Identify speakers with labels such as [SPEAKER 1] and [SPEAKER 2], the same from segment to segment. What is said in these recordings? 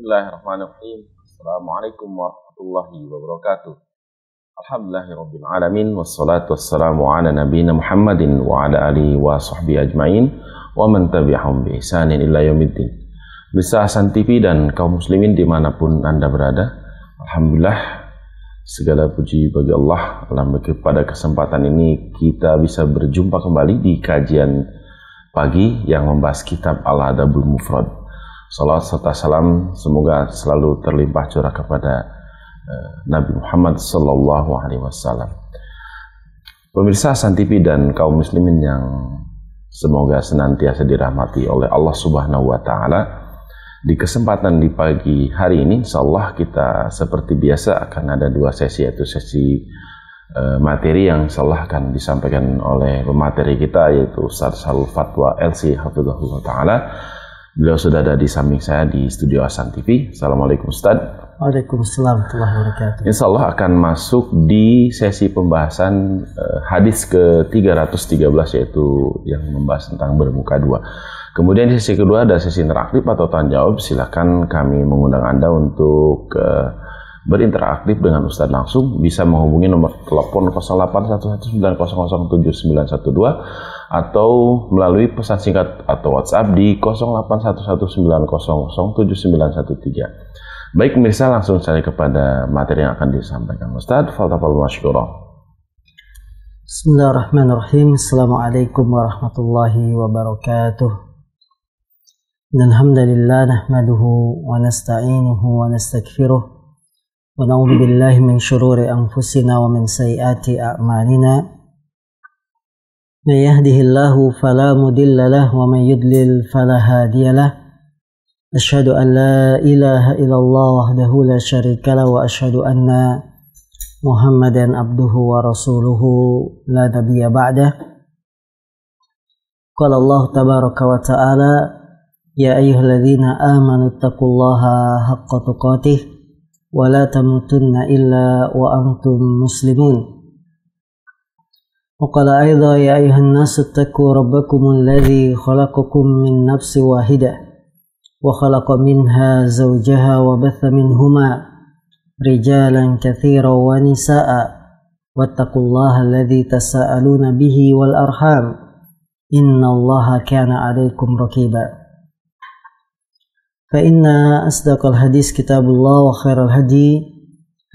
[SPEAKER 1] Bismillahirrahmanirrahim. Assalamualaikum warahmatullahi wabarakatuh. Alhamdulillahirabbil alamin wassalatu wassalamu ala nabiyyina Muhammadin wa ala alihi wa sahbihi ajmain wa man tabi'ahum bi ihsanin ila yaumiddin. Bisa Hasan TV dan kaum muslimin dimanapun Anda berada, alhamdulillah segala puji bagi Allah. Pada kesempatan ini kita bisa berjumpa kembali di kajian pagi yang membahas kitab Al-Adabul Mufrad. Salawat serta salam semoga selalu terlimpah curah kepada Nabi Muhammad sallallahu alaihi wasallam. Pemirsa Hasan TV dan kaum muslimin yang semoga senantiasa dirahmati oleh Allah Subhanahu wa taala. Di kesempatan di pagi hari ini insyaallah kita seperti biasa akan ada dua sesi, yaitu sesi materi yang insyaallah akan disampaikan oleh pemateri kita, yaitu Ustaz Shalal Fatwa LC hafizahullah taala. Beliau sudah ada di samping saya di studio Hasan TV. Assalamualaikum Ustaz.
[SPEAKER 2] Waalaikumsalam warahmatullahi wabarakatuh.
[SPEAKER 1] Insyaallah akan masuk di sesi pembahasan hadis ke-313, yaitu yang membahas tentang bermuka dua. Kemudian di sesi kedua ada sesi interaktif atau tanya jawab. Silakan kami mengundang Anda untuk berinteraktif dengan Ustaz langsung. Bisa menghubungi nomor telepon 0811900712 atau melalui pesan singkat atau WhatsApp di 0811900713. Baik pemirsa, langsung saja kepada materi yang akan disampaikan Ustaz. Fadhal masykurah.
[SPEAKER 2] Bismillahirrahmanirrahim. Assalamualaikum warahmatullahi wabarakatuh. Alhamdulillah nahmaduhu wa nasta'inuhu wa nastaghfiruh wa na'udzu billahi min syururi anfusina wa min sayyiati a'malina. من يهده الله فلا مضل له ومن يضلل فلا هادي له أشهد أن لا إله إلا الله وحده لا شريك له وأشهد أن محمدا عبده ورسوله لا نبي بعده قال الله تبارك وتعالى يا أيها الذين آمنوا اتقوا الله حق تقاته ولا تموتن إلا وأنتم مسلمون. وقال أيضا يا أيها الناس اتقوا ربكم الذي خلقكم من نفس واحدة وخلق منها زوجها وبث منهما رجالا كثيرا ونساء واتقوا الله الذي تساءلون به والأرحام إن الله كان عليكم رقيبا. فإن أصدق الحديث كتاب الله وخير الهدي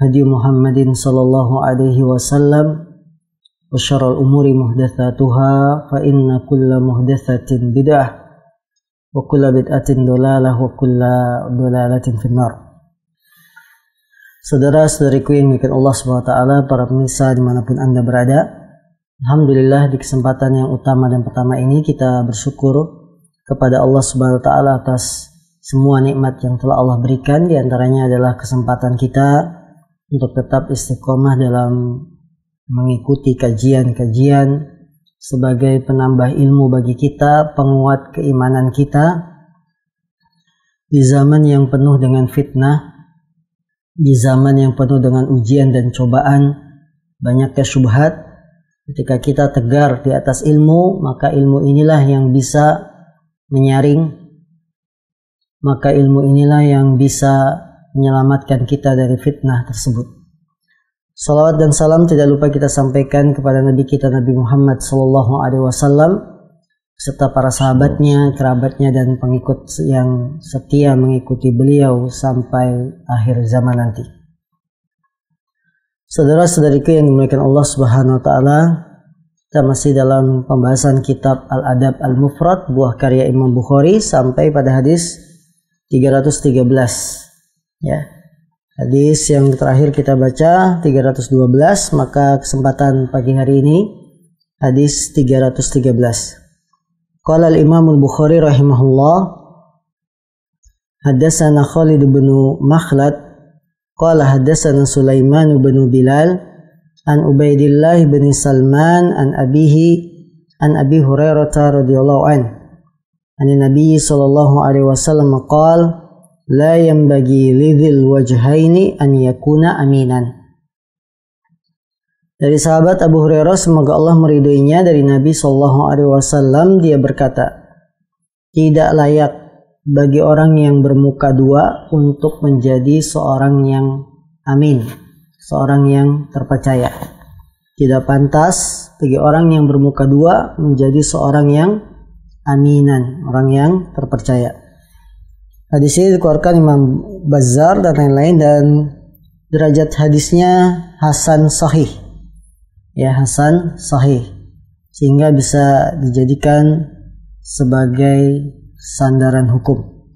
[SPEAKER 2] هدي محمد صلى الله عليه وسلم وشر الأمور محدثاتها فإن كل محدثة بدعة وكل بدعة ضلالة وكل ضلالة في النار. Saudara-saudariku yang dimuliakan Allah SWT, para pemirsa dimanapun Anda berada, alhamdulillah di kesempatan yang utama dan pertama ini kita bersyukur kepada Allah SWT atas semua nikmat yang telah Allah berikan. Di antaranya adalah kesempatan kita untuk tetap istiqomah dalam mengikuti kajian-kajian sebagai penambah ilmu bagi kita, penguat keimanan kita di zaman yang penuh dengan fitnah, di zaman yang penuh dengan ujian dan cobaan, banyaknya syubhat. Ketika kita tegar di atas ilmu, maka ilmu inilah yang bisa menyaring, maka ilmu inilah yang bisa menyelamatkan kita dari fitnah tersebut. Salawat dan salam tidak lupa kita sampaikan kepada Nabi kita Nabi Muhammad sallallahu alaihi wasallam serta para sahabatnya, kerabatnya dan pengikut yang setia mengikuti beliau sampai akhir zaman nanti. Saudara-saudariku yang dimuliakan Allah Subhanahu wa taala, kita masih dalam pembahasan kitab Al-Adab Al-Mufrad buah karya Imam Bukhari sampai pada hadis 313 ya. Hadis yang terakhir kita baca 312, maka kesempatan pagi hari ini hadis 313. Qala al-Imam al-Bukhari rahimahullah, haddatsana Khalid bin Makhlad qala haddatsana Sulaiman bin Bilal an Ubaidillah bin Salman an Abi Hurairah radhiyallahu anhu an Nabi sallallahu alaihi wasallam qala la yanbaghi lidzil wajhaini an yakuna aminan. Dari sahabat Abu Hurairah, semoga Allah meridhoinya, dari Nabi sallallahu alaihi wasallam, dia berkata, tidak layak bagi orang yang bermuka dua untuk menjadi seorang yang amin, seorang yang terpercaya. Tidak pantas bagi orang yang bermuka dua menjadi seorang yang aminan, orang yang terpercaya. Hadis ini dikeluarkan Imam Bazzar dan lain-lain, dan derajat hadisnya hasan sahih. Ya, hasan sahih, sehingga bisa dijadikan sebagai sandaran hukum.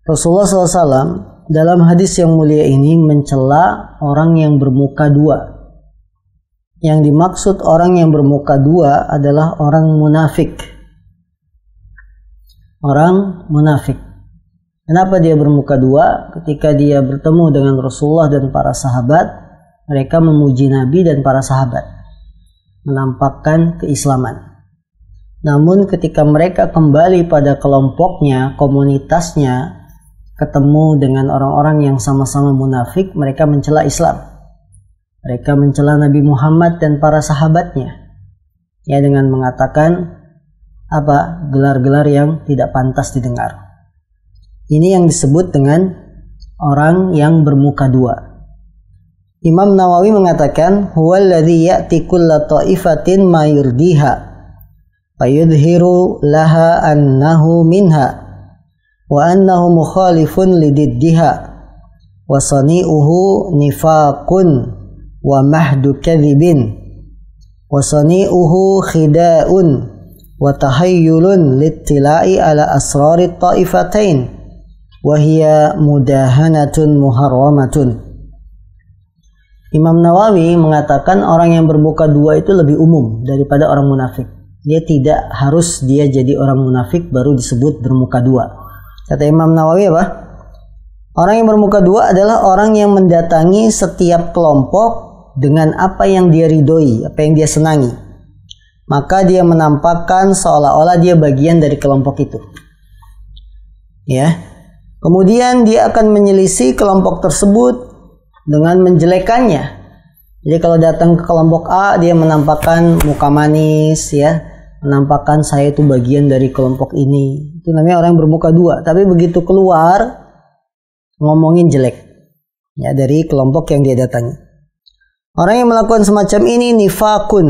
[SPEAKER 2] Rasulullah SAW dalam hadis yang mulia ini mencela orang yang bermuka dua. Yang dimaksud orang yang bermuka dua adalah orang munafik. Orang munafik. Kenapa dia bermuka dua? Ketika dia bertemu dengan Rasulullah dan para sahabat, mereka memuji Nabi dan para sahabat, menampakkan keislaman. Namun ketika mereka kembali pada kelompoknya, komunitasnya, ketemu dengan orang-orang yang sama-sama munafik, mereka mencela Islam. Mereka mencela Nabi Muhammad dan para sahabatnya, ya, dengan mengatakan gelar-gelar yang tidak pantas didengar. Ini yang disebut dengan orang yang bermuka dua. Imam Nawawi mengatakan, huwallazi ya'ti kulla ta'ifatin ma yurdiha fayudhiru laha annahu minha wa annahu mukhalifun lididdiha wa sani'uhu nifaqun wa mahdu kadhibin wa sani'uhu khida'un wa tahayyulun littila'i ala asrari ta'ifatain wa hiya mudahanatun muharramatun. Imam Nawawi mengatakan orang yang bermuka dua itu lebih umum daripada orang munafik. Dia tidak harus dia jadi orang munafik baru disebut bermuka dua. Kata Imam Nawawi apa? Orang yang bermuka dua adalah orang yang mendatangi setiap kelompok dengan apa yang dia ridhoi, apa yang dia senangi. Maka dia menampakkan seolah-olah dia bagian dari kelompok itu. Ya. Kemudian dia akan menyelisih kelompok tersebut dengan menjelekannya. Jadi kalau datang ke kelompok A, dia menampakkan muka manis, ya, menampakkan saya itu bagian dari kelompok ini. Itu namanya orang yang bermuka dua. Tapi begitu keluar, ngomongin jelek, ya, dari kelompok yang dia datangi. Orang yang melakukan semacam ini nifakun,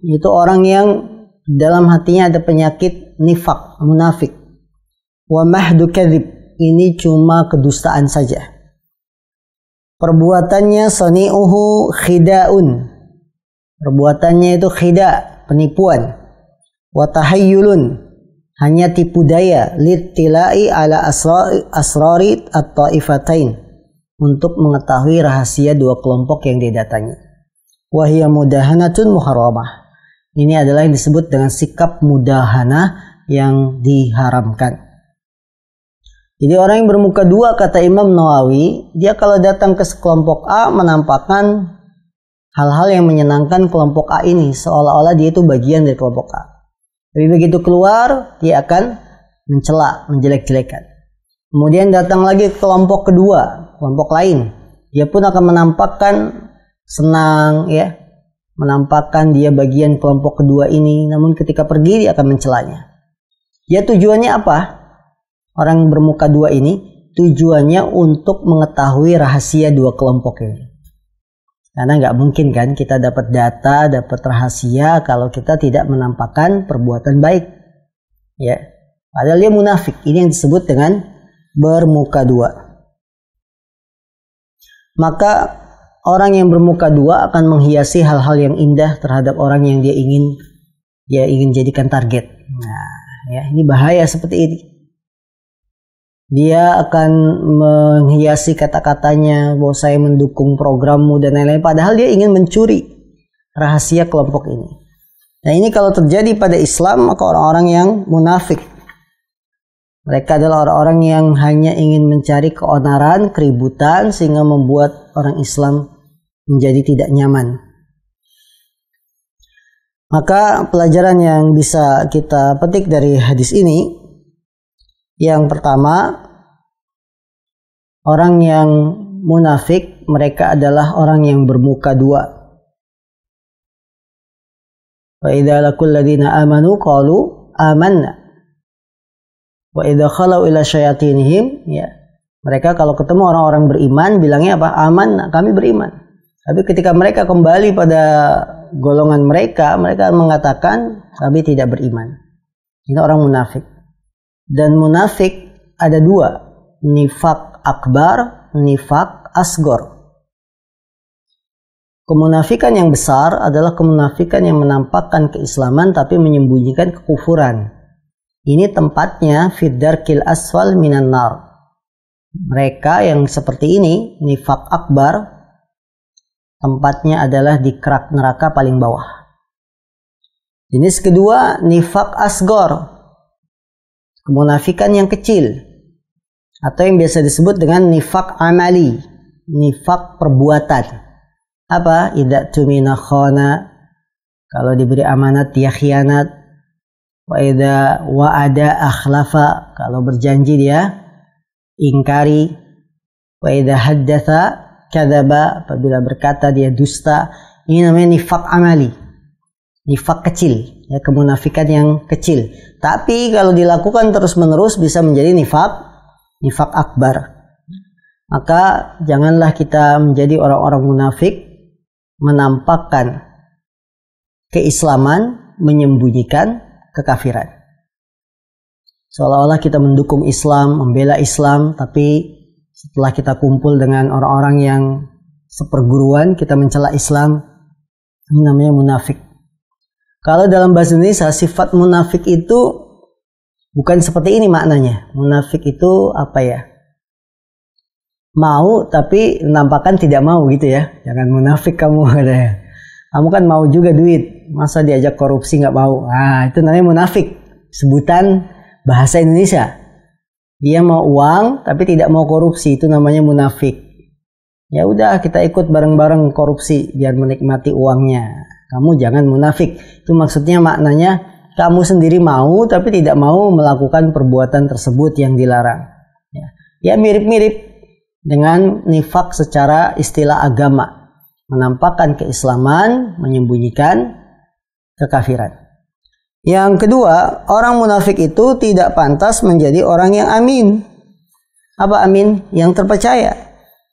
[SPEAKER 2] itu orang yang dalam hatinya ada penyakit nifak, munafik. Wa mahdu kadhib, ini cuma kedustaan saja. Perbuatannya sani'uhu khida'un, perbuatannya itu khida', penipuan. Wa tahayyulun, hanya tipu daya, littila'i ala asrari at-ta'ifatain, untuk mengetahui rahasia dua kelompok yang dia datangi. Wa hiya mudahanatun muharramah, ini adalah yang disebut dengan sikap mudahana yang diharamkan. Jadi orang yang bermuka dua, kata Imam Nawawi, dia kalau datang ke kelompok A menampakkan hal-hal yang menyenangkan kelompok A ini, seolah-olah dia itu bagian dari kelompok A. Tapi begitu keluar, dia akan mencela, menjelek-jelekan. Kemudian datang lagi ke kelompok kedua, kelompok lain, dia pun akan menampakkan senang, ya, menampakkan dia bagian kelompok kedua ini. Namun ketika pergi dia akan mencelanya. Dia tujuannya apa? Orang bermuka dua ini tujuannya untuk mengetahui rahasia dua kelompok ini. Karena nggak mungkin kan kita dapat data, dapat rahasia kalau kita tidak menampakkan perbuatan baik, ya. Padahal dia munafik. Ini yang disebut dengan bermuka dua. Maka orang yang bermuka dua akan menghiasi hal-hal yang indah terhadap orang yang dia ingin jadikan target. Nah, ya, ini bahaya seperti ini. Dia akan menghiasi kata-katanya bahwa saya mendukung programmu dan lain-lain, padahal dia ingin mencuri rahasia kelompok ini. Nah, ini kalau terjadi pada Islam, maka orang-orang yang munafik, mereka adalah orang-orang yang hanya ingin mencari keonaran, keributan, sehingga membuat orang Islam menjadi tidak nyaman. Maka pelajaran yang bisa kita petik dari hadis ini, yang pertama, orang yang munafik, mereka adalah orang yang bermuka dua. Wa idza laqul ladzina amanu qalu amanna. Wa idza khalau ila syayatinihim, ya. Mereka kalau ketemu orang-orang beriman bilangnya apa? Aman, kami beriman. Tapi ketika mereka kembali pada golongan mereka mengatakan kami tidak beriman. Ini orang munafik. Dan munafik ada dua, nifak akbar, nifak asgor. Kemunafikan yang besar adalah kemunafikan yang menampakkan keislaman tapi menyembunyikan kekufuran. Ini tempatnya fid-darkil asfal minan nar. Mereka yang seperti ini, nifak akbar, tempatnya adalah di kerak neraka paling bawah. Jenis kedua, nifak asgor, kemunafikan yang kecil, atau yang biasa disebut dengan nifak amali, nifak perbuatan. Apa? Idza tumina khana, kalau diberi amanat dia khianat. Wa idza wa'ada akhlafa, kalau berjanji dia ingkari. Wa idza haddatsa kadzaba, apabila berkata dia dusta. Ini namanya nifak amali, nifak kecil, ya, kemunafikan yang kecil. Tapi kalau dilakukan terus-menerus bisa menjadi nifak akbar. Maka janganlah kita menjadi orang-orang munafik, menampakkan keislaman, menyembunyikan kekafiran. Seolah-olah kita mendukung Islam, membela Islam, tapi setelah kita kumpul dengan orang-orang yang seperguruan, kita mencela Islam. Ini namanya munafik. Kalau dalam bahasa Indonesia, sifat munafik itu bukan seperti ini maknanya. Munafik itu apa ya? Mau tapi menampakkan tidak mau gitu ya. Jangan munafik kamu. Kamu kan mau juga duit, masa diajak korupsi nggak mau? Nah, itu namanya munafik. Sebutan bahasa Indonesia. Dia mau uang tapi tidak mau korupsi, itu namanya munafik. Ya udah, kita ikut bareng-bareng korupsi biar menikmati uangnya. Kamu jangan munafik. Itu maksudnya maknanya kamu sendiri mau tapi tidak mau melakukan perbuatan tersebut yang dilarang. Ya mirip-mirip dengan nifak secara istilah agama. Menampakkan keislaman, menyembunyikan kekafiran. Yang kedua, orang munafik itu tidak pantas menjadi orang yang amin. Apa amin? Yang terpercaya.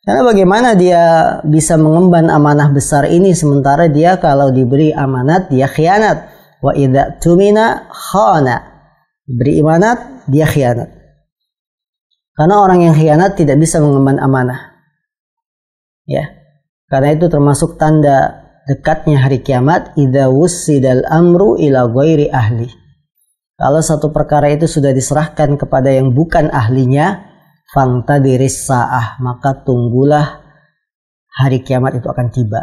[SPEAKER 2] Karena bagaimana dia bisa mengemban amanah besar ini sementara dia kalau diberi amanat dia khianat. Wa idza tumina khana. Diberi amanat dia khianat. Karena orang yang khianat tidak bisa mengemban amanah. Ya. Karena itu termasuk tanda dekatnya hari kiamat, idza wussidal amru ila ghairi ahli. Kalau satu perkara itu sudah diserahkan kepada yang bukan ahlinya, fangtadiris sa'ah, maka tunggulah hari kiamat itu akan tiba.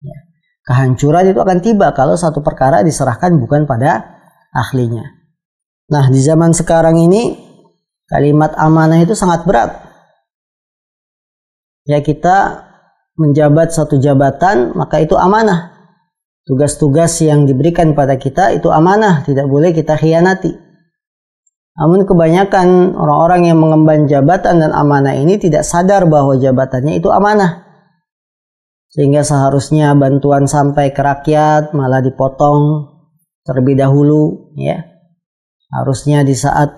[SPEAKER 2] Ya. Kehancuran itu akan tiba kalau satu perkara diserahkan bukan pada ahlinya. Nah, di zaman sekarang ini kalimat amanah itu sangat berat. Ya, kita menjabat satu jabatan, maka itu amanah. Tugas-tugas yang diberikan pada kita itu amanah, tidak boleh kita khianati. Namun kebanyakan orang-orang yang mengemban jabatan dan amanah ini tidak sadar bahwa jabatannya itu amanah. Sehingga seharusnya bantuan sampai ke rakyat malah dipotong terlebih dahulu, ya. Harusnya di saat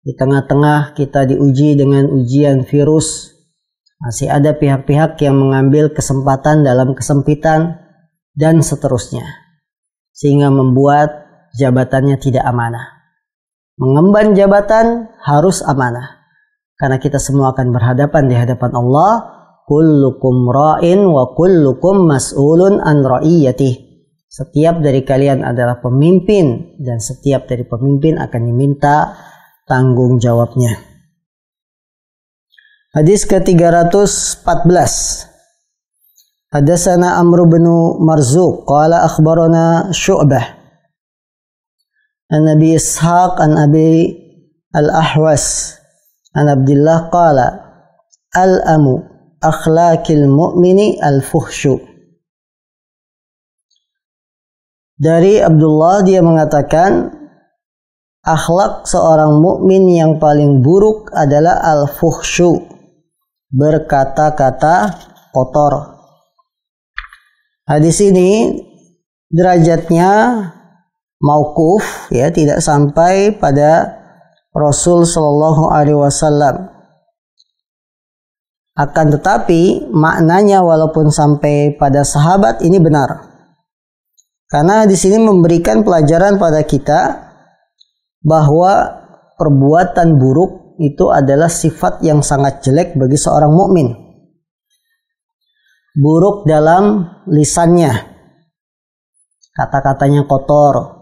[SPEAKER 2] di tengah-tengah kita diuji dengan ujian virus, masih ada pihak-pihak yang mengambil kesempatan dalam kesempitan dan seterusnya. Sehingga membuat jabatannya tidak amanah. Mengemban jabatan harus amanah. Karena kita semua akan berhadapan di hadapan Allah. Kullukum ra'in wa kullukum mas'ulun an ra'iyatih. Setiap dari kalian adalah pemimpin dan setiap dari pemimpin akan diminta tanggung jawabnya. Hadis ke-314. Hadatsana Amr bin Marzuq qala akhbarana Syu'bah an Abi Ishaq an Abi Al-Ahwas an Abdullah qala al-amu akhlaqil mu'mini al-fuhsyu. Dari Abdullah dia mengatakan akhlak seorang mukmin yang paling buruk adalah al-fuhsyu, berkata-kata kotor. Hadis ini derajatnya mauquf, ya, tidak sampai pada Rasul Shallallahu Alaihi Wasallam. Akan tetapi maknanya walaupun sampai pada sahabat ini benar, karena di sini memberikan pelajaran pada kita bahwa perbuatan buruk itu adalah sifat yang sangat jelek bagi seorang mukmin. Buruk dalam lisannya, kata-katanya kotor,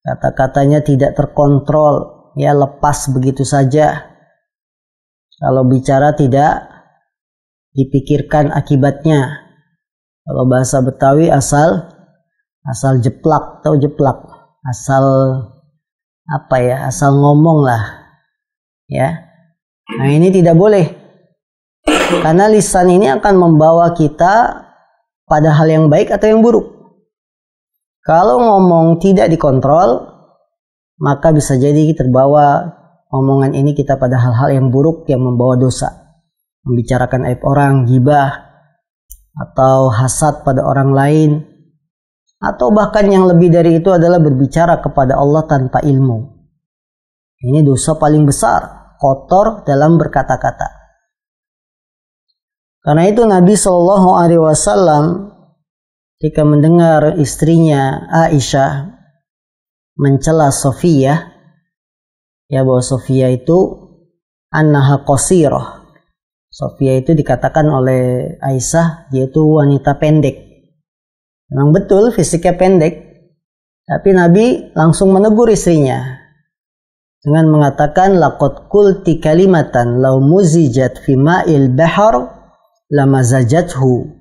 [SPEAKER 2] kata-katanya tidak terkontrol, ya lepas begitu saja. Kalau bicara tidak dipikirkan akibatnya. Kalau bahasa Betawi asal jeplak, tahu jeplak, asal asal ngomong lah, ya. Nah ini tidak boleh, karena lisan ini akan membawa kita pada hal yang baik atau yang buruk. Kalau ngomong tidak dikontrol, maka bisa jadi terbawa omongan ini kita pada hal-hal yang buruk yang membawa dosa. Membicarakan aib orang, ghibah, atau hasad pada orang lain, atau bahkan yang lebih dari itu adalah berbicara kepada Allah tanpa ilmu. Ini dosa paling besar, kotor dalam berkata-kata. Karena itu Nabi Shallallahu Alaihi Wasallam ketika mendengar istrinya Aisyah mencela Sofiyah, ya bahwa Sofiyah itu annaha qasirah. Sofiyah itu dikatakan oleh Aisyah dia itu wanita pendek. Memang betul fisiknya pendek, tapi Nabi langsung menegur istrinya dengan mengatakan laqad qulti kalimatan law muzijat fi ma'il bahr lamazajathu.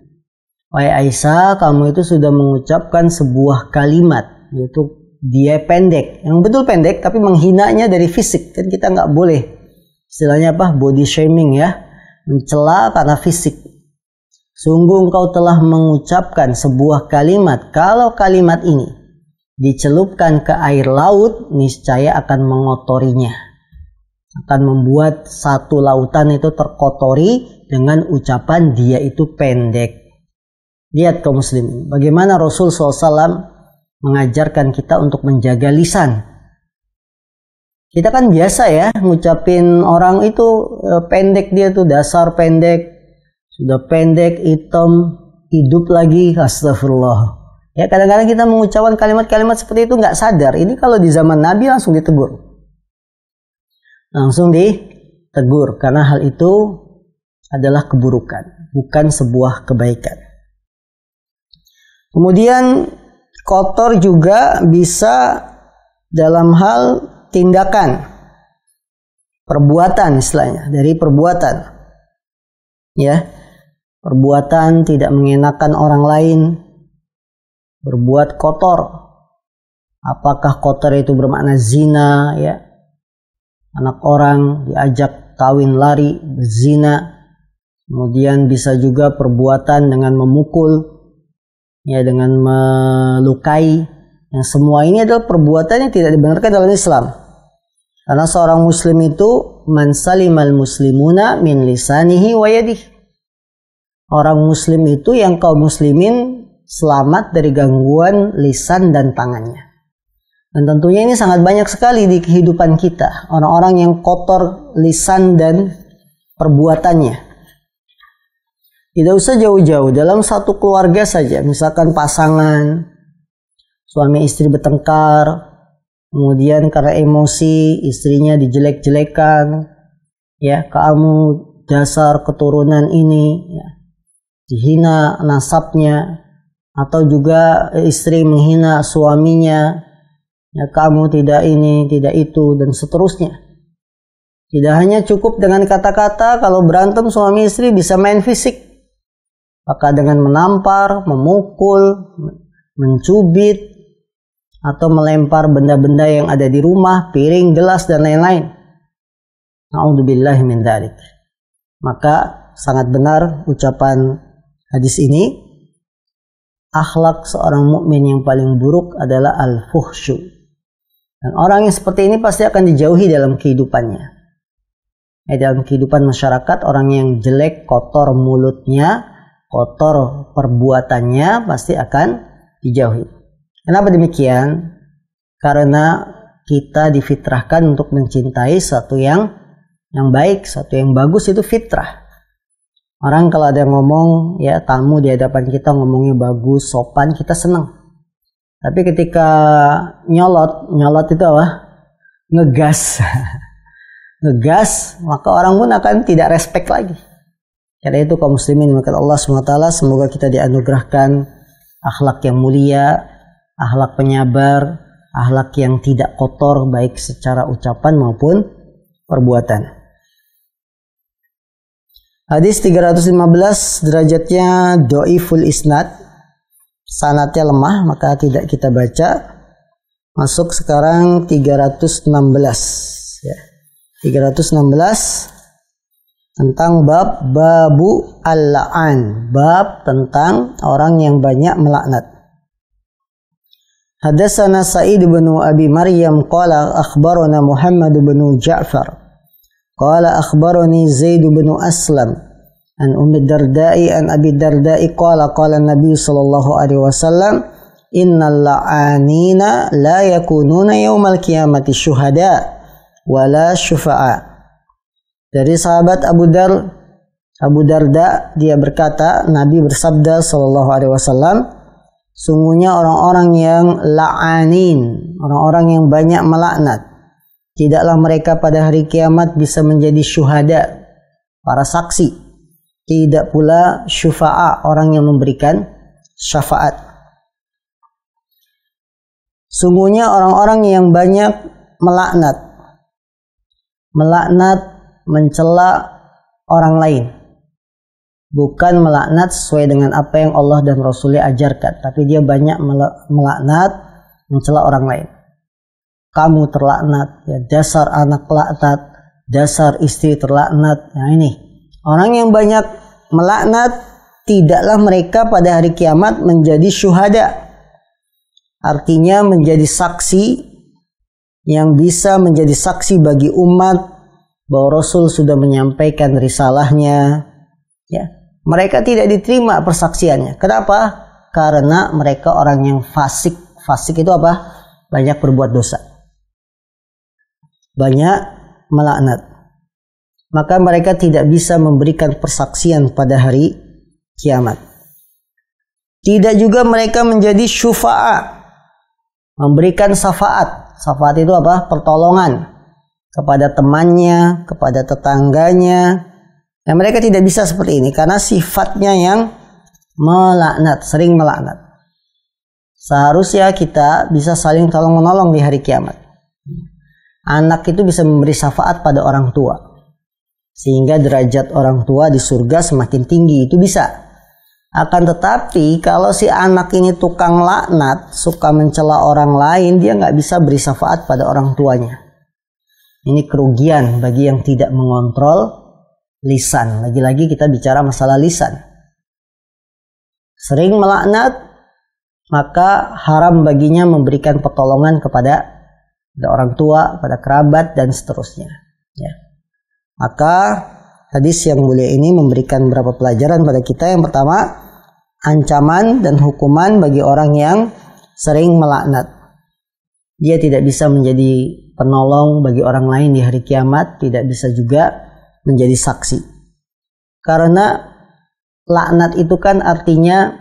[SPEAKER 2] Wahai Aisyah, kamu itu sudah mengucapkan sebuah kalimat, yaitu dia pendek, yang betul pendek, tapi menghinanya dari fisik. Kan kita nggak boleh, istilahnya body shaming ya, mencela karena fisik. Sungguh engkau telah mengucapkan sebuah kalimat, kalau kalimat ini dicelupkan ke air laut, niscaya akan mengotorinya, akan membuat satu lautan itu terkotori dengan ucapan dia itu pendek. Lihat kaum muslimin, bagaimana Rasul SAW mengajarkan kita untuk menjaga lisan. Kita kan biasa ya ngucapin orang itu pendek, dia tuh dasar pendek, sudah pendek, hitam, hidup lagi, astagfirullah. Ya kadang-kadang kita mengucapkan kalimat-kalimat seperti itu nggak sadar. Ini kalau di zaman Nabi langsung ditegur. Langsung ditegur, karena hal itu adalah keburukan, bukan sebuah kebaikan. Kemudian kotor juga bisa dalam hal tindakan, perbuatan istilahnya, dari perbuatan. Ya, perbuatan tidak mengenakan orang lain, berbuat kotor. Apakah kotor itu bermakna zina, ya? Anak orang diajak kawin lari, berzina. Kemudian bisa juga perbuatan dengan memukul, ya, dengan melukai. Yang semua ini adalah perbuatan yang tidak dibenarkan dalam Islam. Karena seorang muslim itu man salimal muslimuna min lisanihi wa yadihi. Orang muslim itu yang kaum muslimin selamat dari gangguan lisan dan tangannya. Dan tentunya ini sangat banyak sekali di kehidupan kita, orang-orang yang kotor lisan dan perbuatannya. Tidak usah jauh-jauh, dalam satu keluarga saja, misalkan pasangan, suami istri bertengkar, kemudian karena emosi istrinya dijelek-jelekan, ya kamu dasar keturunan ini, ya, dihina nasabnya, atau juga istri menghina suaminya, ya kamu tidak ini, tidak itu, dan seterusnya. Tidak hanya cukup dengan kata-kata, kalau berantem suami istri bisa main fisik. Maka dengan menampar, memukul, mencubit, atau melempar benda-benda yang ada di rumah, piring, gelas, dan lain-lain. Na'udzubillahi min dzalik. Maka sangat benar ucapan hadis ini, akhlak seorang mukmin yang paling buruk adalah al-fuhsyu. Dan orang yang seperti ini pasti akan dijauhi dalam kehidupannya. Dalam kehidupan masyarakat, orang yang jelek, kotor mulutnya, kotor perbuatannya pasti akan dijauhi. Kenapa demikian? Karena kita difitrahkan untuk mencintai sesuatu yang baik, sesuatu yang bagus, itu fitrah. Orang kalau ada yang ngomong, ya tamu di hadapan kita ngomongnya bagus, sopan, kita senang. Tapi ketika nyolot itu apa? Ngegas. Ngegas, maka orang pun akan tidak respect lagi. Karena itu kaum muslimin maka Allah SWT, semoga kita dianugerahkan akhlak yang mulia, akhlak penyabar, akhlak yang tidak kotor baik secara ucapan maupun perbuatan. Hadis 315 derajatnya do'iful isnad, sanadnya lemah, maka tidak kita baca. Masuk sekarang 316 ya. 316 tentang babu al-la'an, bab tentang orang yang banyak melaknat. Hadatsana Sa'id bin Abi Maryam qala akhbarana Muhammad bin Ja'far qala akhbarani Zaid bin Aslam an Ummi Darda'i an Abi Darda'i qala Nabi sallallahu alaihi wasallam innal la'anina la yakununa yaumal qiyamati syuhada wala syufa'a. Dari sahabat Abu Darda, dia berkata, Nabi bersabda sallallahu alaihi wasallam, sungguhnya orang-orang yang la'anin, orang-orang yang banyak melaknat, tidaklah mereka pada hari kiamat bisa menjadi syuhada, para saksi, tidak pula syufa'a, orang yang memberikan syafaat. Sungguhnya orang-orang yang banyak melaknat, mencela orang lain, bukan melaknat sesuai dengan apa yang Allah dan Rasulnya ajarkan, tapi dia banyak melaknat, mencela orang lain. Kamu terlaknat, ya dasar anak laknat, dasar istri terlaknat. Nah ini, orang yang banyak melaknat, tidaklah mereka pada hari kiamat menjadi syuhada. Artinya menjadi saksi yang bisa menjadi saksi bagi umat bahwa Rasul sudah menyampaikan risalahnya, ya. Mereka tidak diterima persaksiannya. Kenapa? Karena mereka orang yang fasik. Fasik itu apa? Banyak berbuat dosa, banyak melaknat. Maka mereka tidak bisa memberikan persaksian pada hari kiamat. Tidak juga mereka menjadi syufa'a, memberikan syafaat. Syafaat itu apa? Pertolongan kepada temannya, kepada tetangganya. Nah, mereka tidak bisa seperti ini karena sifatnya yang melaknat, sering melaknat. Seharusnya kita bisa saling tolong menolong di hari kiamat. Anak itu bisa memberi syafaat pada orang tua, sehingga derajat orang tua di surga semakin tinggi, itu bisa. Akan tetapi kalau si anak ini tukang laknat, suka mencela orang lain, dia nggak bisa beri syafaat pada orang tuanya. Ini kerugian bagi yang tidak mengontrol lisan. Lagi-lagi kita bicara masalah lisan. Sering melaknat, maka haram baginya memberikan pertolongan kepada orang tua, pada kerabat, dan seterusnya. Ya. Maka hadis yang mulia ini memberikan beberapa pelajaran pada kita. Yang pertama, ancaman dan hukuman bagi orang yang sering melaknat. Dia tidak bisa menjadi penolong bagi orang lain di hari kiamat, tidak bisa juga menjadi saksi. Karena laknat itu kan artinya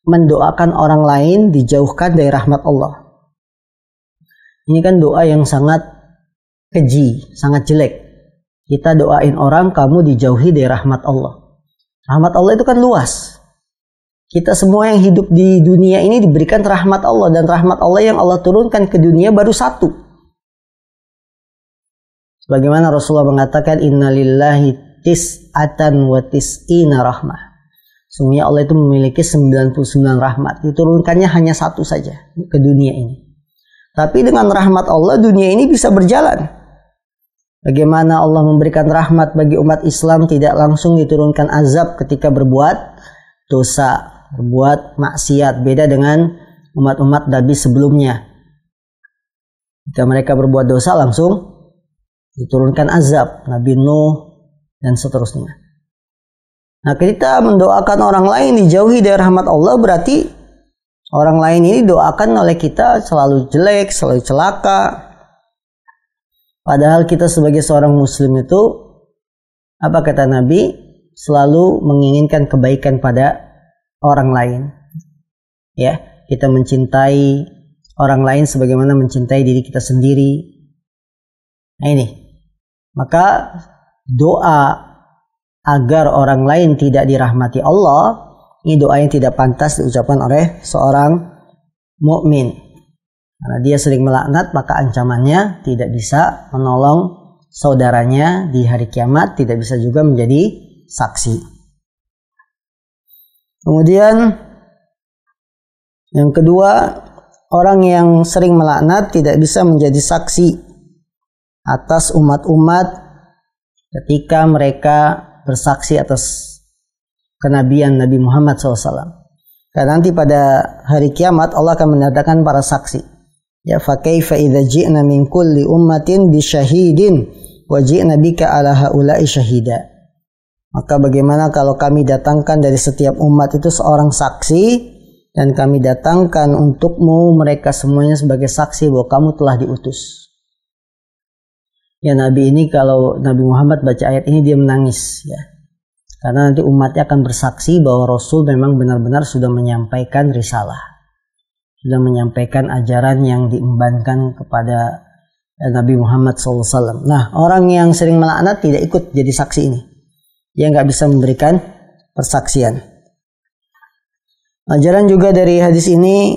[SPEAKER 2] mendoakan orang lain dijauhkan dari rahmat Allah. Ini kan doa yang sangat keji, sangat jelek. Kita doain orang, kamu dijauhi dari rahmat Allah. Rahmat Allah itu kan luas. Kita semua yang hidup di dunia ini diberikan rahmat Allah, dan rahmat Allah yang Allah turunkan ke dunia baru satu. Bagaimana Rasulullah mengatakan, innalillahi tis'atan wa tis'ina rahmah. Sungguhnya Allah itu memiliki 99 rahmat. Diturunkannya hanya satu saja ke dunia ini. Tapi dengan rahmat Allah, dunia ini bisa berjalan. Bagaimana Allah memberikan rahmat bagi umat Islam, tidak langsung diturunkan azab ketika berbuat dosa, berbuat maksiat. Beda dengan umat-umat Nabi sebelumnya. Jika mereka berbuat dosa, langsung diturunkan azab, Nabi Nuh dan seterusnya. Nah, kita mendoakan orang lain dijauhi dari rahmat Allah, berarti orang lain ini doakan oleh kita selalu jelek, selalu celaka, Padahal kita sebagai seorang muslim itu, apa kata Nabi, selalu menginginkan kebaikan pada orang lain. Ya, kita mencintai orang lain sebagaimana mencintai diri kita sendiri. Nah ini, maka doa agar orang lain tidak dirahmati Allah, ini doa yang tidak pantas diucapkan oleh seorang mukmin. Karena dia sering melaknat, maka ancamannya tidak bisa menolong saudaranya di hari kiamat, tidak bisa juga menjadi saksi. Kemudian yang kedua, orang yang sering melaknat tidak bisa menjadi saksi atas umat-umat ketika mereka bersaksi atas kenabian Nabi Muhammad SAW. Karena nanti pada hari kiamat Allah akan mendatangkan para saksi. Ya, fa kaifa idza ji'na min kulli ummatin bi syahidin wa ji'na bika ala haula'i syahida. Maka bagaimana kalau kami datangkan dari setiap umat itu seorang saksi, dan kami datangkan untukmu mereka semuanya sebagai saksi bahwa kamu telah diutus. Ya, Nabi ini, kalau Nabi Muhammad baca ayat ini dia menangis, ya. Karena nanti umatnya akan bersaksi bahwa Rasul memang benar-benar sudah menyampaikan risalah, sudah menyampaikan ajaran yang diembankan kepada Nabi Muhammad SAW. Nah, orang yang sering melaknat tidak ikut jadi saksi ini. Dia nggak bisa memberikan persaksian. Ajaran juga dari hadis ini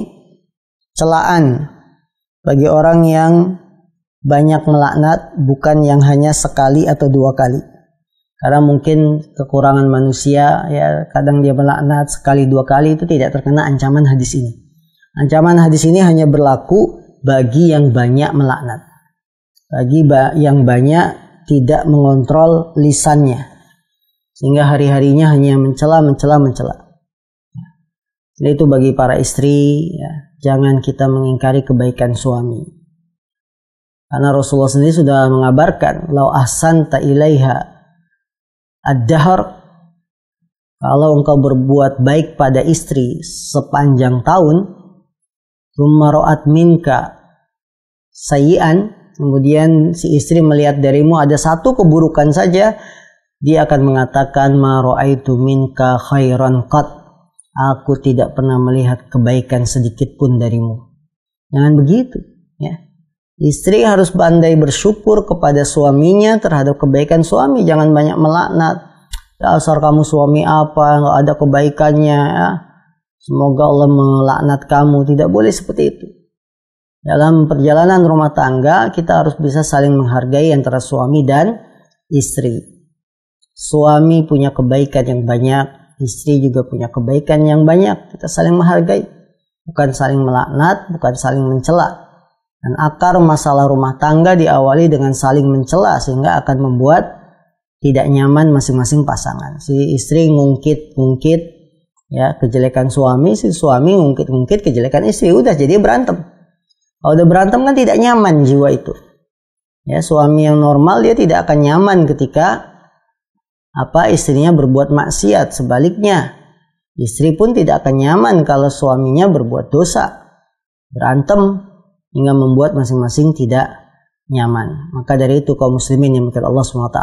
[SPEAKER 2] celaan bagi orang yang banyak melaknat, bukan yang hanya sekali atau dua kali. Karena mungkin kekurangan manusia, ya kadang dia melaknat sekali dua kali, itu tidak terkena ancaman hadis ini. Ancaman hadis ini hanya berlaku bagi yang banyak melaknat, bagi yang banyak tidak mengontrol lisannya, sehingga hari-harinya hanya mencela. Jadi itu bagi para istri, ya, jangan kita mengingkari kebaikan suami. Karena Rasulullah sendiri sudah mengabarkan, lau ahsanta ilaiha ad-dahr, kalau engkau berbuat baik pada istri sepanjang tahun, thumma ra'at minka sayyi'an, kemudian si istri melihat darimu ada satu keburukan saja, dia akan mengatakan ma ra'aitu minka khairan qat, aku tidak pernah melihat kebaikan sedikit pun darimu. Jangan begitu, ya. Istri harus pandai bersyukur kepada suaminya terhadap kebaikan suami. Jangan banyak melaknat. Dasar kamu suami apa, nggak ada kebaikannya, ya. Semoga Allah melaknat kamu. Tidak boleh seperti itu. Dalam perjalanan rumah tangga, kita harus bisa saling menghargai antara suami dan istri. Suami punya kebaikan yang banyak, istri juga punya kebaikan yang banyak. Kita saling menghargai, bukan saling melaknat, bukan saling mencela. Dan akar masalah rumah tangga diawali dengan saling mencela, sehingga akan membuat tidak nyaman masing-masing pasangan. Si istri ngungkit ya kejelekan suami, si suami ngungkit kejelekan istri, udah jadi berantem. Kalau udah berantem kan tidak nyaman jiwa itu. Ya, suami yang normal dia tidak akan nyaman ketika istrinya berbuat maksiat. Sebaliknya, istri pun tidak akan nyaman kalau suaminya berbuat dosa. Berantem hingga membuat masing-masing tidak nyaman. Maka dari itu kaum muslimin yang dimuliakan Allah SWT,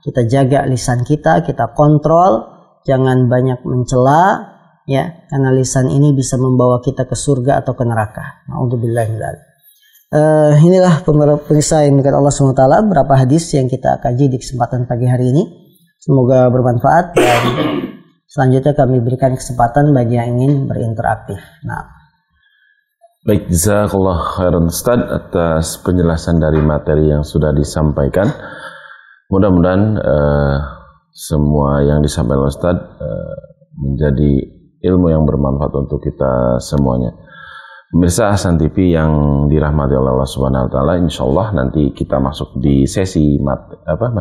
[SPEAKER 2] kita jaga lisan kita kontrol, jangan banyak mencela, ya, karena lisan ini bisa membawa kita ke surga atau ke neraka. Na'udzubillah min dzalik. Inilah pemirsa yang dimuliakan Allah SWT, beberapa hadis yang kita kaji di kesempatan pagi hari ini. Semoga bermanfaat, dan selanjutnya kami berikan kesempatan bagi yang ingin berinteraksi. Nah,
[SPEAKER 1] baik, jazakallah khairan Ustaz atas penjelasan dari materi yang sudah disampaikan. Mudah-mudahan semua yang disampaikan Ustaz menjadi ilmu yang bermanfaat untuk kita semuanya. Pemirsa Hasan TV yang dirahmati oleh Allah Subhanahu wa taala, insyaallah nanti kita masuk di sesi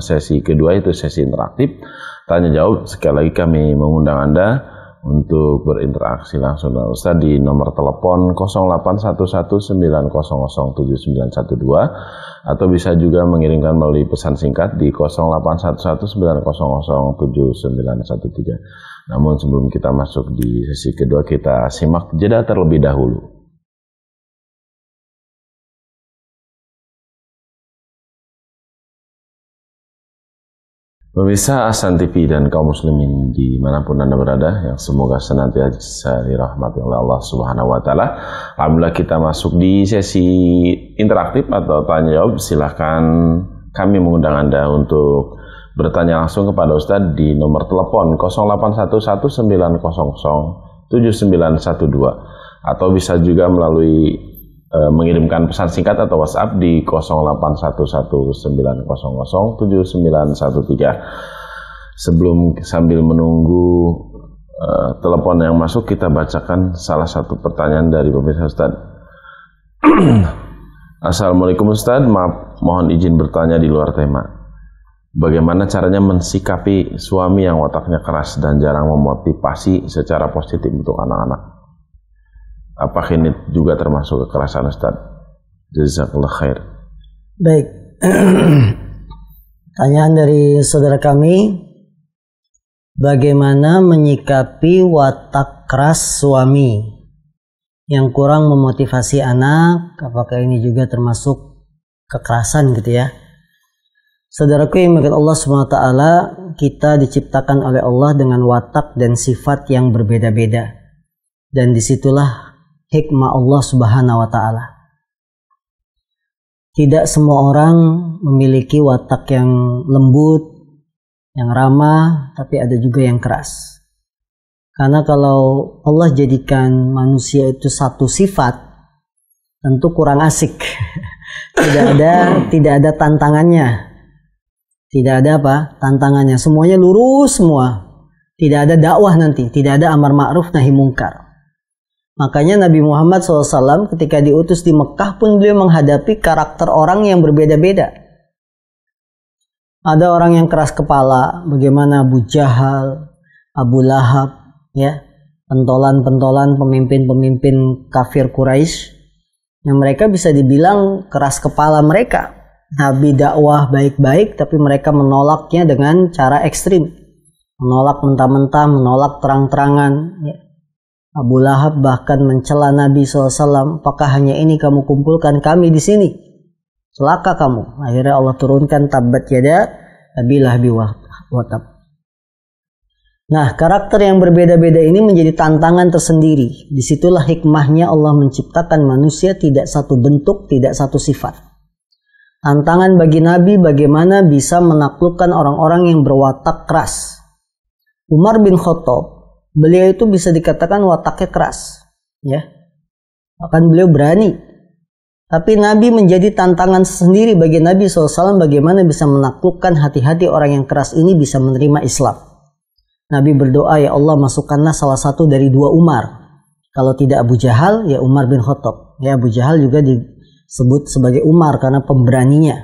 [SPEAKER 1] sesi kedua, itu sesi interaktif tanya jawab. Sekali lagi kami mengundang Anda untuk berinteraksi langsung dengan Ustaz di nomor telepon 0811900712 atau bisa juga mengirimkan melalui pesan singkat di 0811900713. Namun sebelum kita masuk di sesi kedua, kita simak jeda terlebih dahulu. Pemirsa Ahsan TV dan kaum muslimin dimanapun Anda berada, yang semoga senantiasa dirahmati oleh Allah Subhanahu wa Ta'ala. Alhamdulillah, kita masuk di sesi interaktif atau tanya jawab. Silahkan kami mengundang Anda untuk bertanya langsung kepada Ustadz di nomor telepon 081190079112, atau bisa juga melalui mengirimkan pesan singkat atau WhatsApp di 0811907913. Sambil menunggu telepon yang masuk, kita bacakan salah satu pertanyaan dari pemirsa Ustadz. Assalamualaikum Ustadz, maaf, mohon izin bertanya di luar tema. Bagaimana caranya mensikapi suami yang wataknya keras dan jarang memotivasi secara positif untuk anak-anak? Apakah ini juga termasuk kekerasan, Ustaz? Jazakallah khair.
[SPEAKER 2] Baik. Pertanyaan dari saudara kami, bagaimana menyikapi watak keras suami yang kurang memotivasi anak? Apakah ini juga termasuk kekerasan gitu ya? Saudaraku yang dimuliakan Allah SWT, kita diciptakan oleh Allah dengan watak dan sifat yang berbeda-beda. Dan disitulah hikmah Allah Subhanahu wa Ta'ala. Tidak semua orang memiliki watak yang lembut, yang ramah, tapi ada juga yang keras. Karena kalau Allah jadikan manusia itu satu sifat, tentu kurang asik. Tidak ada tantangannya. Tidak ada apa? Tantangannya. Semuanya lurus semua. Tidak ada dakwah nanti, tidak ada amar ma'ruf nahi mungkar. Makanya Nabi Muhammad SAW ketika diutus di Mekah pun beliau menghadapi karakter orang yang berbeda-beda. Ada orang yang keras kepala, bagaimana Abu Jahal, Abu Lahab, ya, pentolan-pentolan pemimpin-pemimpin kafir Quraisy, yang mereka bisa dibilang keras kepala mereka. Nabi dakwah baik-baik, tapi mereka menolaknya dengan cara ekstrim, menolak mentah-mentah, menolak terang-terangan. Ya. Abu Lahab bahkan mencela Nabi SAW, apakah hanya ini kamu kumpulkan kami di sini? Celaka kamu. Akhirnya Allah turunkan tabbat yada Abi Lahab wa tab. Nah, karakter yang berbeda-beda ini menjadi tantangan tersendiri. Disitulah hikmahnya Allah menciptakan manusia tidak satu bentuk, tidak satu sifat. Tantangan bagi Nabi bagaimana bisa menaklukkan orang-orang yang berwatak keras. Umar bin Khattab, beliau itu bisa dikatakan wataknya keras, ya. Bahkan beliau berani. Tapi Nabi menjadi tantangan sendiri bagi Nabi SAW bagaimana bisa menaklukkan hati-hati orang yang keras ini bisa menerima Islam. Nabi berdoa, ya Allah masukkanlah salah satu dari dua Umar. Kalau tidak Abu Jahal, ya Umar bin Khattab. Ya, Abu Jahal juga disebut sebagai Umar karena pemberaninya.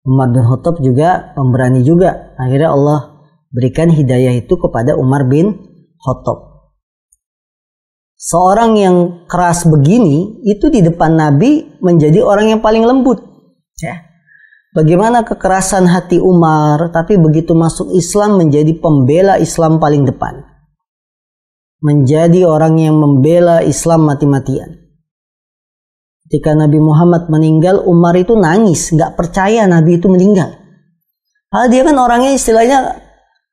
[SPEAKER 2] Umar bin Khattab juga pemberani juga. Akhirnya Allah berikan hidayah itu kepada Umar bin Khattab. Seorang yang keras begini itu di depan Nabi menjadi orang yang paling lembut, ya. Bagaimana kekerasan hati Umar, tapi begitu masuk Islam menjadi pembela Islam paling depan, menjadi orang yang membela Islam mati-matian. Ketika Nabi Muhammad meninggal, Umar itu nangis, nggak percaya Nabi itu meninggal. Padahal dia kan orangnya istilahnya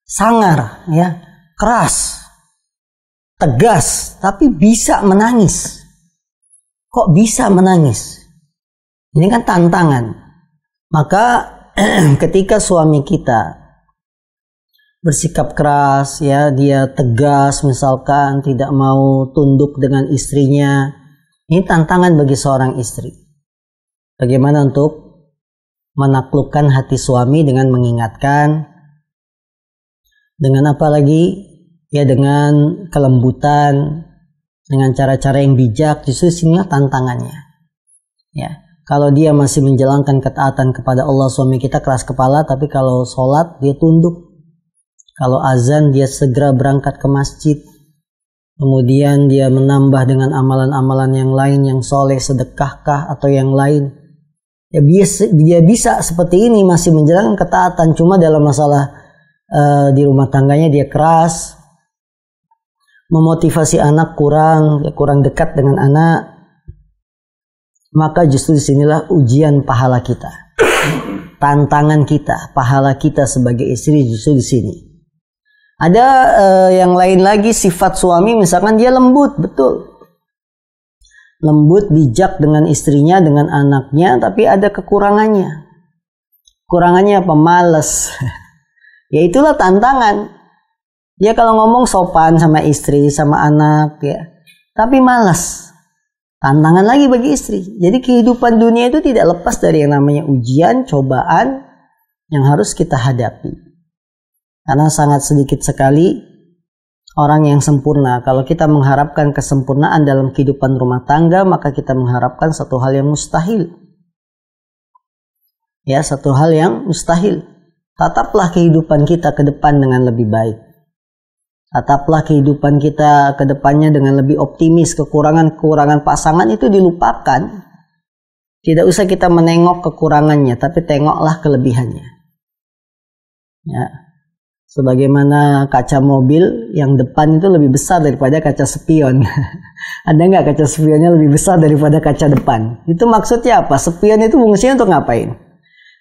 [SPEAKER 2] sangar, ya, keras, tegas, tapi bisa menangis. Kok bisa menangis? Ini kan tantangan. Maka ketika suami kita bersikap keras, ya, dia tegas misalkan, tidak mau tunduk dengan istrinya, ini tantangan bagi seorang istri. Bagaimana untuk menaklukkan hati suami dengan mengingatkan, dengan apa lagi? Ya, dengan kelembutan, dengan cara-cara yang bijak. Justru sinilah tantangannya. Ya, kalau dia masih menjalankan ketaatan kepada Allah, suami kita keras kepala, tapi kalau sholat dia tunduk. Kalau azan dia segera berangkat ke masjid. Kemudian dia menambah dengan amalan-amalan yang lain yang soleh, sedekahkah atau yang lain. Ya, dia bisa seperti ini masih menjalankan ketaatan. Cuma dalam masalah di rumah tangganya dia keras. Memotivasi anak kurang dekat dengan anak, maka justru disinilah ujian pahala kita. Tantangan kita, pahala kita sebagai istri justru di sini. Ada yang lain lagi, sifat suami misalkan dia lembut, betul. Lembut, bijak dengan istrinya, dengan anaknya, tapi ada kekurangannya. Kekurangannya apa? Males. Ya itulah tantangan. Dia kalau ngomong sopan sama istri, sama anak, ya, tapi malas. Tantangan lagi bagi istri. Jadi kehidupan dunia itu tidak lepas dari yang namanya ujian, cobaan yang harus kita hadapi. Karena sangat sedikit sekali orang yang sempurna. Kalau kita mengharapkan kesempurnaan dalam kehidupan rumah tangga, maka kita mengharapkan satu hal yang mustahil. Ya, satu hal yang mustahil. Tataplah kehidupan kita ke depan dengan lebih baik. Tataplah kehidupan kita ke depannya dengan lebih optimis. Kekurangan-kekurangan pasangan itu dilupakan. Tidak usah kita menengok kekurangannya, tapi tengoklah kelebihannya. Ya. Sebagaimana kaca mobil yang depan itu lebih besar daripada kaca spion. Ada nggak kaca spionnya lebih besar daripada kaca depan? Itu maksudnya apa? Spion itu fungsinya untuk ngapain?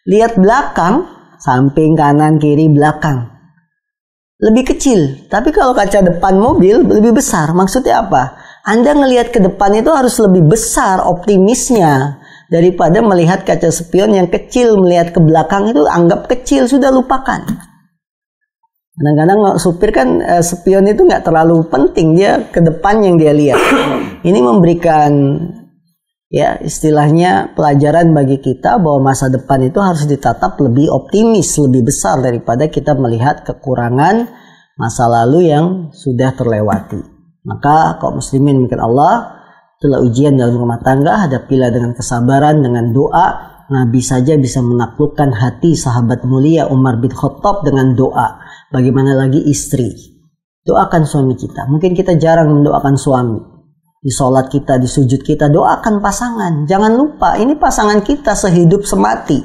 [SPEAKER 2] Lihat belakang, samping, kanan, kiri, belakang. Lebih kecil. Tapi kalau kaca depan mobil lebih besar. Maksudnya apa? Anda ngelihat ke depan itu harus lebih besar optimisnya daripada melihat kaca spion yang kecil. Melihat ke belakang itu anggap kecil, sudah lupakan. Kadang-kadang supir kan spion itu nggak terlalu penting, dia ke depan yang dia lihat. Ini memberikan ya istilahnya pelajaran bagi kita bahwa masa depan itu harus ditatap lebih optimis, lebih besar daripada kita melihat kekurangan masa lalu yang sudah terlewati. Maka kaum muslimin mungkin Allah, itulah ujian dalam rumah tangga, hadapilah dengan kesabaran, dengan doa. Nabi saja bisa menaklukkan hati sahabat mulia Umar bin Khattab dengan doa. Bagaimana lagi istri? Doakan suami kita. Mungkin kita jarang mendoakan suami. Di sholat kita, di sujud kita, doakan pasangan. Jangan lupa, ini pasangan kita sehidup semati.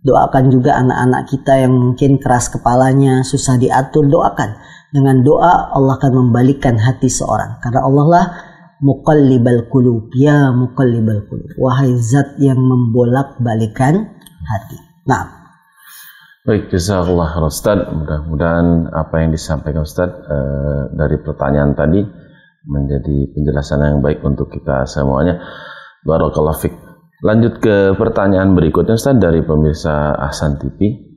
[SPEAKER 2] Doakan juga anak-anak kita yang mungkin keras kepalanya, susah diatur, doakan. Dengan doa, Allah akan membalikkan hati seorang. Karena Allah lah muqallibal qulub, ya muqallibal qulub, wahai zat yang membolak-balikan hati. Nah,
[SPEAKER 1] baik, jazakallah Ustaz. Mudah-mudahan apa yang disampaikan Ustaz dari pertanyaan tadi menjadi penjelasan yang baik untuk kita semuanya. Barakallahu fik. Lanjut ke pertanyaan berikutnya Ustaz dari pemirsa Ahsan TV.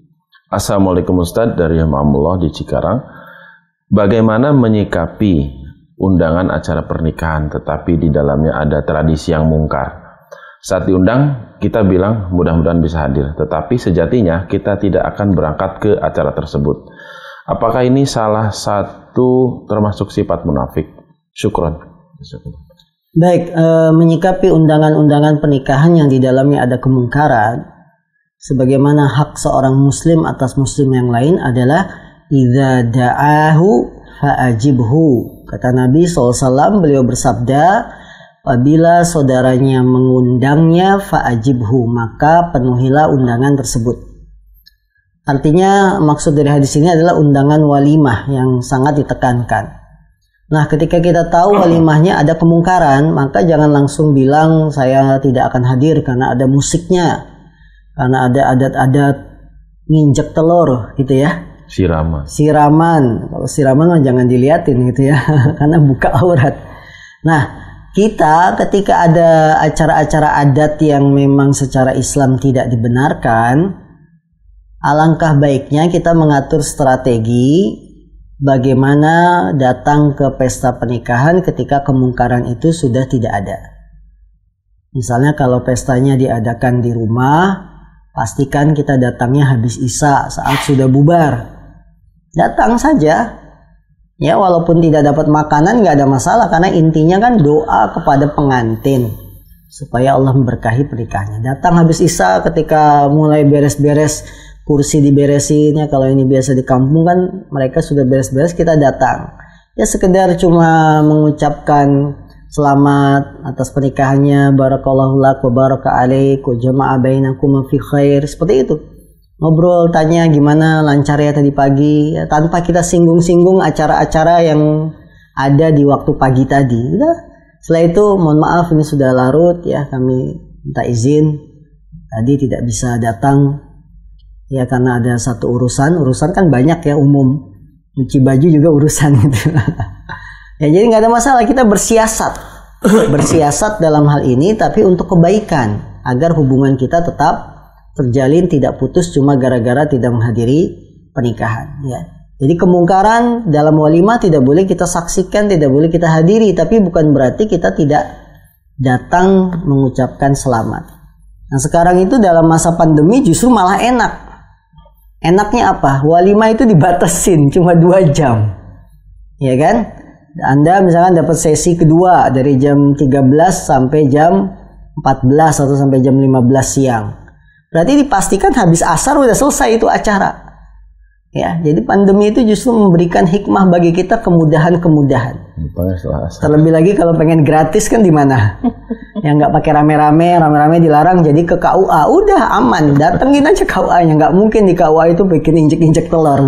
[SPEAKER 1] Assalamualaikum Ustaz, dari Hamamullah di Cikarang. Bagaimana menyikapi undangan acara pernikahan tetapi di dalamnya ada tradisi yang mungkar? Saat diundang kita bilang mudah-mudahan bisa hadir, tetapi sejatinya kita tidak akan berangkat ke acara tersebut. Apakah ini salah satu termasuk sifat munafik? Syukron.
[SPEAKER 2] Baik, menyikapi undangan-undangan pernikahan yang di dalamnya ada kemungkaran, sebagaimana hak seorang muslim atas muslim yang lain adalah idza da'ahu fa'ajibhu. Kata Nabi SAW, beliau bersabda, apabila saudaranya mengundangnya fa'ajibhu, maka penuhilah undangan tersebut. Artinya maksud dari hadis ini adalah undangan walimah yang sangat ditekankan. Nah, ketika kita tahu walimahnya ada kemungkaran, maka jangan langsung bilang saya tidak akan hadir karena ada musiknya, karena ada adat-adat nginjek telur gitu ya. Siraman. Kalau siraman mah jangan diliatin gitu ya, karena buka aurat. Nah, kita ketika ada acara-acara adat yang memang secara Islam tidak dibenarkan, alangkah baiknya kita mengatur strategi bagaimana datang ke pesta pernikahan ketika kemungkaran itu sudah tidak ada. Misalnya kalau pestanya diadakan di rumah, pastikan kita datangnya habis Isya saat sudah bubar. Datang saja, ya walaupun tidak dapat makanan nggak ada masalah, karena intinya kan doa kepada pengantin supaya Allah memberkahi pernikahannya. Datang habis Isya ketika mulai beres-beres, kursi diberesin ya, kalau ini biasa di kampung kan mereka sudah beres-beres, kita datang ya sekedar cuma mengucapkan selamat atas pernikahannya, barakallahu lak wa baraka alaik wa jama'a bainakum fi khair, seperti itu. Ngobrol, tanya gimana, lancar ya tadi pagi, ya, tanpa kita singgung-singgung acara-acara yang ada di waktu pagi tadi. Udah. Setelah itu mohon maaf ini sudah larut ya, kami minta izin tadi tidak bisa datang ya karena ada satu urusan kan banyak ya, umum, cuci baju juga urusan gitu. Ya jadi nggak ada masalah, kita bersiasat dalam hal ini, tapi untuk kebaikan agar hubungan kita tetap terjalin, tidak putus cuma gara-gara tidak menghadiri pernikahan ya. Jadi kemungkaran dalam walimah tidak boleh kita saksikan, tidak boleh kita hadiri, tapi bukan berarti kita tidak datang mengucapkan selamat. Nah sekarang itu dalam masa pandemi justru malah enak. Enaknya apa? Walimah itu dibatasin cuma 2 jam. Ya kan? Anda misalkan dapat sesi kedua dari jam 13 sampai jam 14 atau sampai jam 15 siang. Berarti dipastikan habis asar udah selesai itu acara. Ya, jadi pandemi itu justru memberikan hikmah bagi kita, kemudahan-kemudahan. Terlebih lagi kalau pengen gratis kan di mana? Yang nggak pakai rame-rame dilarang, jadi ke KUA udah aman, datengin aja KUA-nya. Nggak mungkin di KUA itu bikin injek-injek telur,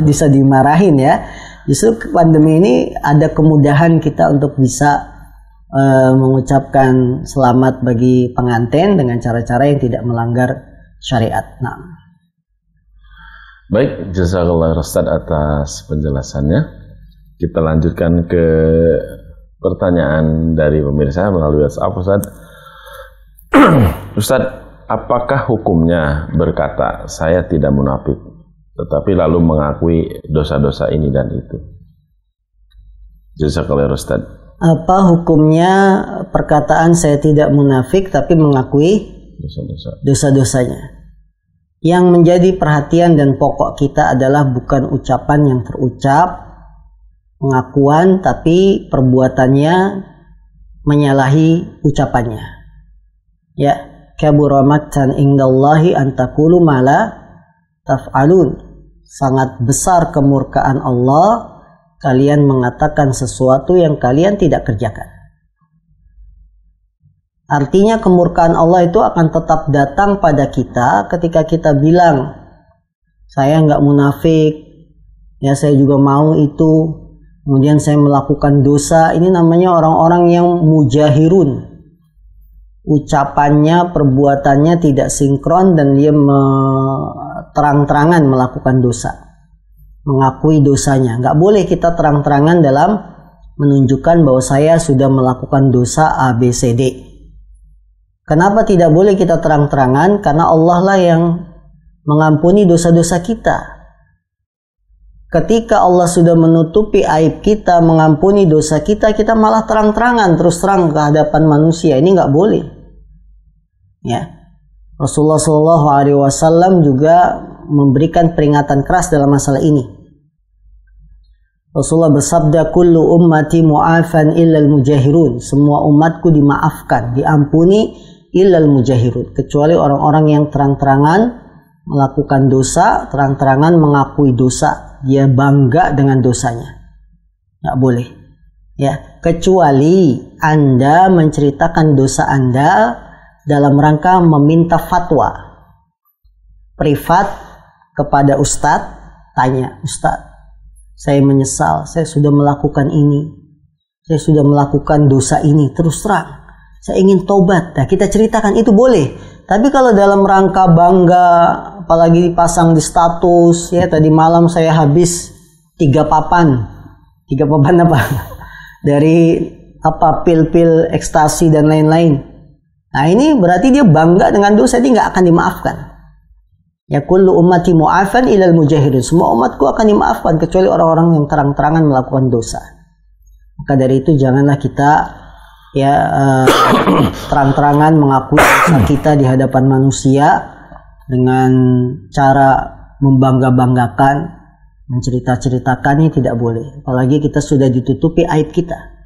[SPEAKER 2] bisa dimarahin ya. Justru pandemi ini ada kemudahan kita untuk bisa mengucapkan selamat bagi pengantin dengan cara-cara yang tidak melanggar syariat. Nah.
[SPEAKER 1] Baik, jazakallah Ustaz atas penjelasannya. Kita lanjutkan ke pertanyaan dari pemirsa melalui WhatsApp, Ustaz. Ustaz, apakah hukumnya berkata saya tidak munafik, tetapi lalu mengakui dosa-dosa ini dan itu? Jazakallah Ustaz.
[SPEAKER 2] Apa hukumnya perkataan saya tidak munafik tapi mengakui dosa-dosanya? Yang menjadi perhatian dan pokok kita adalah bukan ucapan yang terucap, pengakuan, tapi perbuatannya menyalahi ucapannya. Ya, kabura maqtan indallahi an taqulu ma la taf'alun. Sangat besar kemurkaan Allah kalian mengatakan sesuatu yang kalian tidak kerjakan. Artinya kemurkaan Allah itu akan tetap datang pada kita ketika kita bilang saya nggak munafik, ya saya juga mau itu, kemudian saya melakukan dosa. Ini namanya orang-orang yang mujahirun, ucapannya, perbuatannya tidak sinkron dan dia terang-terangan melakukan dosa, mengakui dosanya. Nggak boleh kita terang-terangan dalam menunjukkan bahwa saya sudah melakukan dosa A, B, C, D. Kenapa tidak boleh kita terang-terangan? Karena Allah lah yang mengampuni dosa-dosa kita. Ketika Allah sudah menutupi aib kita, mengampuni dosa kita, kita malah terang-terangan, terus terang ke hadapan manusia. Ini nggak boleh. Ya, Rasulullah SAW juga memberikan peringatan keras dalam masalah ini. Rasulullah bersabda, kullu ummati mu'afan illal mujahirun. Semua umatku dimaafkan, diampuni, illal mujahirun, kecuali orang-orang yang terang-terangan melakukan dosa, terang-terangan mengakui dosa, dia bangga dengan dosanya. Nggak boleh. Ya, kecuali Anda menceritakan dosa Anda dalam rangka meminta fatwa privat kepada ustadz, tanya, Ustadz, saya menyesal, saya sudah melakukan ini, saya sudah melakukan dosa ini, terus terang saya ingin tobat. Nah, kita ceritakan itu boleh. Tapi kalau dalam rangka bangga, apalagi dipasang di status, ya tadi malam saya habis 3 papan apa? Dari apa pil-pil ekstasi dan lain-lain. Nah, ini berarti dia bangga dengan dosa, dia nggak akan dimaafkan. Ya kullu ummati mu'afan ilal mujahirin. Semua umatku akan dimaafkan kecuali orang-orang yang terang-terangan melakukan dosa. Maka dari itu janganlah kita terang-terangan mengakui dosa kita di hadapan manusia dengan cara membangga-banggakan, mencerita-ceritakannya, tidak boleh. Apalagi kita sudah ditutupi aib kita.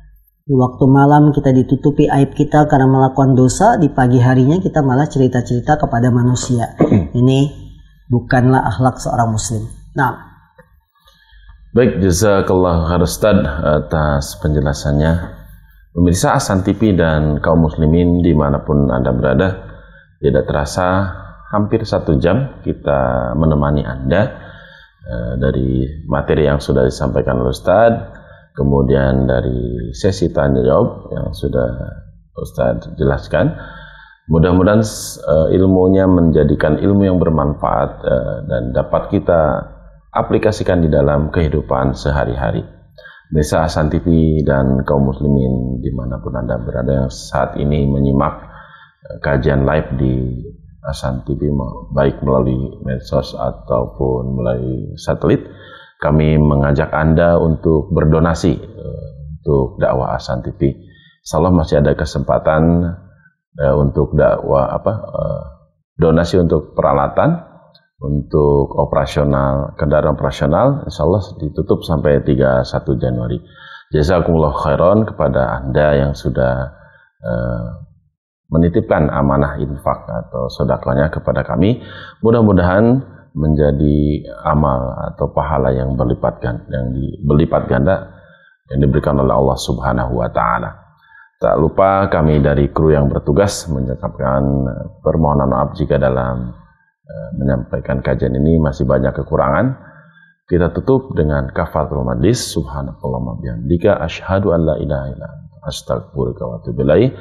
[SPEAKER 2] Di waktu malam kita ditutupi aib kita karena melakukan dosa, di pagi harinya kita malah cerita-cerita kepada manusia. Ini bukanlah akhlak seorang muslim. Nah,
[SPEAKER 1] baik, jazakallah khair Ustaz atas penjelasannya. Pemirsa Ahsan TV dan kaum muslimin dimanapun Anda berada, tidak terasa hampir 1 jam kita menemani Anda dari materi yang sudah disampaikan oleh Ustaz, kemudian dari sesi tanya jawab yang sudah Ustaz jelaskan, Mudah-mudahan ilmunya menjadikan ilmu yang bermanfaat dan dapat kita aplikasikan di dalam kehidupan sehari-hari. Desa Hasan TV dan kaum muslimin dimanapun Anda berada yang saat ini menyimak kajian live di Hasan TV, baik melalui medsos ataupun melalui satelit, kami mengajak Anda untuk berdonasi untuk dakwah Hasan TV. Insyaallah masih ada kesempatan untuk dakwah donasi untuk peralatan untuk operasional, kendaraan operasional, insyaallah ditutup sampai 31 Januari. Jazakumullah khairan kepada Anda yang sudah menitipkan amanah infak atau sedekahnya kepada kami. Mudah-mudahan menjadi amal atau pahala yang berlipat ganda yang diberikan oleh Allah Subhanahu wa taala. Tak lupa kami dari kru yang bertugas mengucapkan permohonan maaf jika dalam menyampaikan kajian ini masih banyak kekurangan. Kita tutup dengan kafaratul majlis. Subhanakallahumma bihamdika asyhadu an la ilaha illa anta astaghfiruka wa atubu ilaik.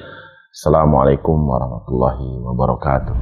[SPEAKER 1] Assalamualaikum warahmatullahi wabarakatuh.